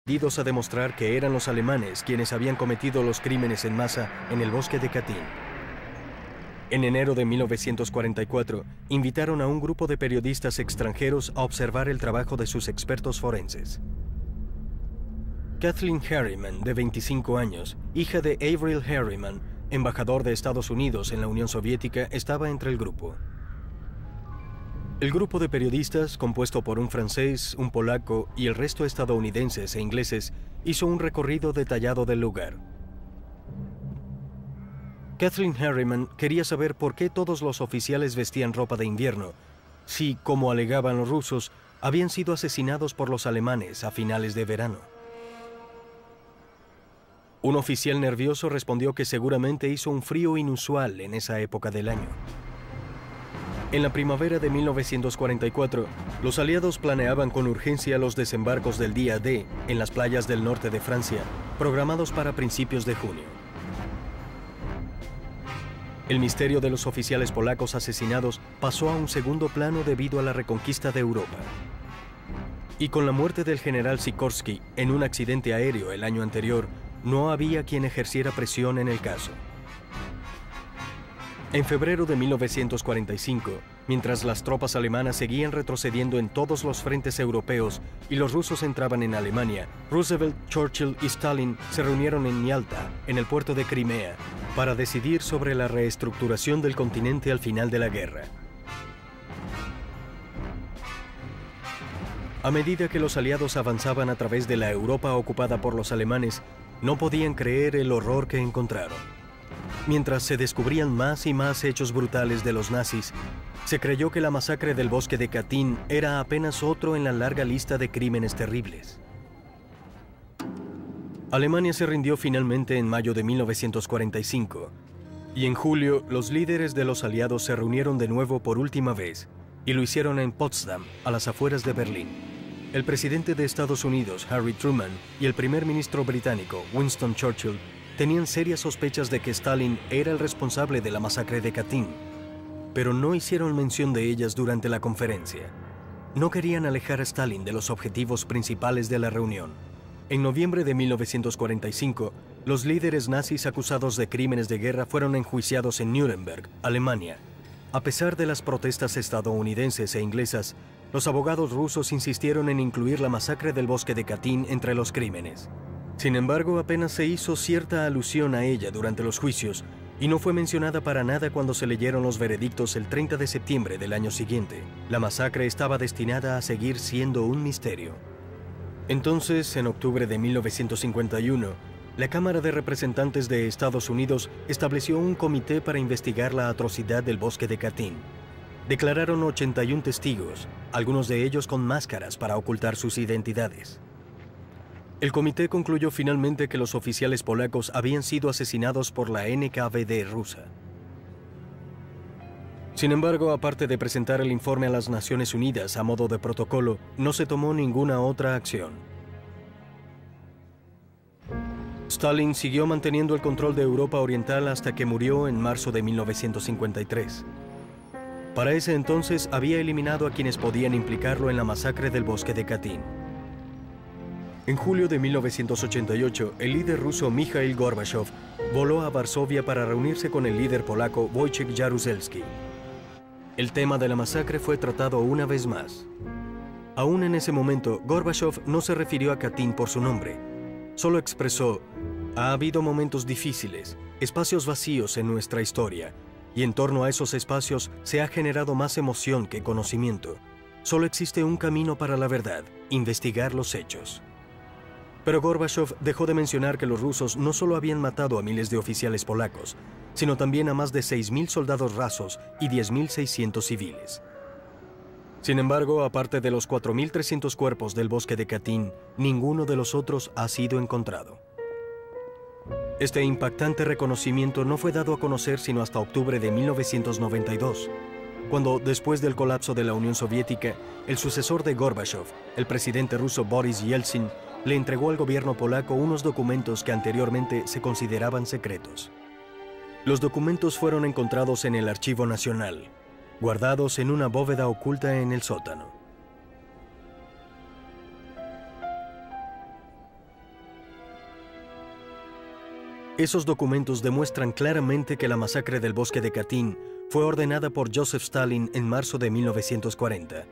decididos a demostrar que eran los alemanes quienes habían cometido los crímenes en masa en el bosque de Katyn. En enero de 1944, invitaron a un grupo de periodistas extranjeros a observar el trabajo de sus expertos forenses. Kathleen Harriman, de 25 años, hija de Avril Harriman, embajador de Estados Unidos en la Unión Soviética, estaba entre el grupo. El grupo de periodistas, compuesto por un francés, un polaco y el resto estadounidenses e ingleses, hizo un recorrido detallado del lugar. Kathleen Harriman quería saber por qué todos los oficiales vestían ropa de invierno, si, como alegaban los rusos, habían sido asesinados por los alemanes a finales de verano. Un oficial nervioso respondió que seguramente hizo un frío inusual en esa época del año. En la primavera de 1944, los aliados planeaban con urgencia los desembarcos del día D en las playas del norte de Francia, programados para principios de junio. El misterio de los oficiales polacos asesinados pasó a un segundo plano debido a la reconquista de Europa. Y con la muerte del general Sikorsky en un accidente aéreo el año anterior, no había quien ejerciera presión en el caso. En febrero de 1945, mientras las tropas alemanas seguían retrocediendo en todos los frentes europeos y los rusos entraban en Alemania, Roosevelt, Churchill y Stalin se reunieron en Yalta, en el puerto de Crimea, para decidir sobre la reestructuración del continente al final de la guerra. A medida que los aliados avanzaban a través de la Europa ocupada por los alemanes, no podían creer el horror que encontraron. Mientras se descubrían más y más hechos brutales de los nazis, se creyó que la masacre del bosque de Katyn era apenas otro en la larga lista de crímenes terribles. Alemania se rindió finalmente en mayo de 1945, y en julio los líderes de los aliados se reunieron de nuevo por última vez, y lo hicieron en Potsdam, a las afueras de Berlín. El presidente de Estados Unidos, Harry Truman, y el primer ministro británico, Winston Churchill, tenían serias sospechas de que Stalin era el responsable de la masacre de Katyn, pero no hicieron mención de ellas durante la conferencia. No querían alejar a Stalin de los objetivos principales de la reunión. En noviembre de 1945, los líderes nazis acusados de crímenes de guerra fueron enjuiciados en Nuremberg, Alemania. A pesar de las protestas estadounidenses e inglesas, los abogados rusos insistieron en incluir la masacre del bosque de Katyn entre los crímenes. Sin embargo, apenas se hizo cierta alusión a ella durante los juicios y no fue mencionada para nada cuando se leyeron los veredictos el 30 de septiembre del año siguiente. La masacre estaba destinada a seguir siendo un misterio. Entonces, en octubre de 1951, la Cámara de Representantes de Estados Unidos estableció un comité para investigar la atrocidad del bosque de Katyn. Declararon 81 testigos, algunos de ellos con máscaras para ocultar sus identidades. El comité concluyó finalmente que los oficiales polacos habían sido asesinados por la NKVD rusa. Sin embargo, aparte de presentar el informe a las Naciones Unidas a modo de protocolo, no se tomó ninguna otra acción. Stalin siguió manteniendo el control de Europa Oriental hasta que murió en marzo de 1953. Para ese entonces había eliminado a quienes podían implicarlo en la masacre del bosque de Katyn. En julio de 1988, el líder ruso Mikhail Gorbachev voló a Varsovia para reunirse con el líder polaco Wojciech Jaruzelski. El tema de la masacre fue tratado una vez más. Aún en ese momento, Gorbachev no se refirió a Katyn por su nombre. Solo expresó: ha habido momentos difíciles, espacios vacíos en nuestra historia, y en torno a esos espacios se ha generado más emoción que conocimiento. Solo existe un camino para la verdad: investigar los hechos. Pero Gorbachev dejó de mencionar que los rusos no solo habían matado a miles de oficiales polacos, sino también a más de 6.000 soldados rasos y 10.600 civiles. Sin embargo, aparte de los 4.300 cuerpos del bosque de Katyn, ninguno de los otros ha sido encontrado. Este impactante reconocimiento no fue dado a conocer sino hasta octubre de 1992, cuando, después del colapso de la Unión Soviética, el sucesor de Gorbachev, el presidente ruso Boris Yeltsin, le entregó al gobierno polaco unos documentos que anteriormente se consideraban secretos. Los documentos fueron encontrados en el Archivo Nacional, guardados en una bóveda oculta en el sótano. Esos documentos demuestran claramente que la masacre del bosque de Katyn fue ordenada por Joseph Stalin en marzo de 1940.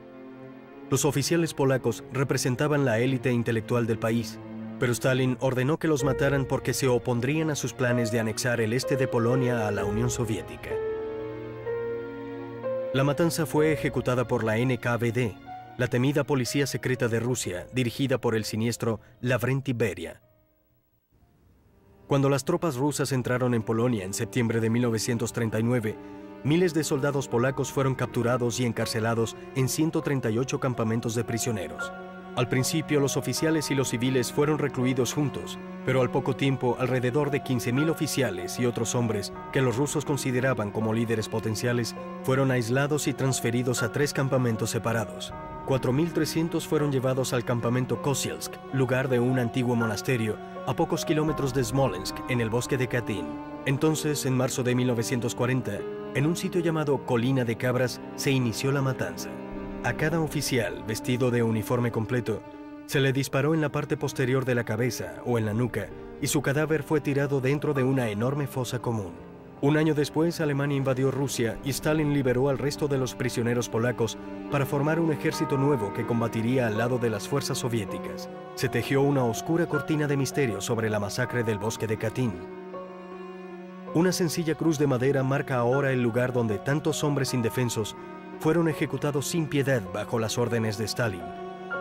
Los oficiales polacos representaban la élite intelectual del país, pero Stalin ordenó que los mataran porque se opondrían a sus planes de anexar el este de Polonia a la Unión Soviética. La matanza fue ejecutada por la NKVD, la temida policía secreta de Rusia, dirigida por el siniestro Lavrenti Beria. Cuando las tropas rusas entraron en Polonia en septiembre de 1939, miles de soldados polacos fueron capturados y encarcelados en 138 campamentos de prisioneros. Al principio, los oficiales y los civiles fueron recluidos juntos, pero al poco tiempo, alrededor de 15.000 oficiales y otros hombres que los rusos consideraban como líderes potenciales fueron aislados y transferidos a 3 campamentos separados. 4.300 fueron llevados al campamento Kozielsk, lugar de un antiguo monasterio, a pocos kilómetros de Smolensk, en el bosque de Katyn. Entonces, en marzo de 1940, en un sitio llamado Colina de Cabras, se inició la matanza. A cada oficial, vestido de uniforme completo, se le disparó en la parte posterior de la cabeza o en la nuca, y su cadáver fue tirado dentro de una enorme fosa común. Un año después, Alemania invadió Rusia y Stalin liberó al resto de los prisioneros polacos para formar un ejército nuevo que combatiría al lado de las fuerzas soviéticas. Se tejió una oscura cortina de misterio sobre la masacre del bosque de Katyn. Una sencilla cruz de madera marca ahora el lugar donde tantos hombres indefensos fueron ejecutados sin piedad bajo las órdenes de Stalin,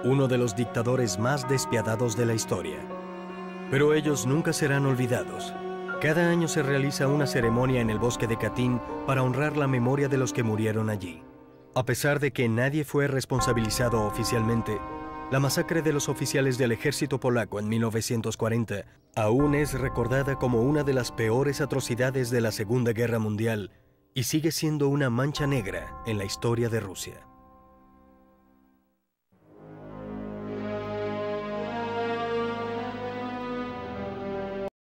uno de los dictadores más despiadados de la historia. Pero ellos nunca serán olvidados. Cada año se realiza una ceremonia en el bosque de Katyn para honrar la memoria de los que murieron allí. A pesar de que nadie fue responsabilizado oficialmente, la masacre de los oficiales del ejército polaco en 1940 aún es recordada como una de las peores atrocidades de la Segunda Guerra Mundial y sigue siendo una mancha negra en la historia de Rusia.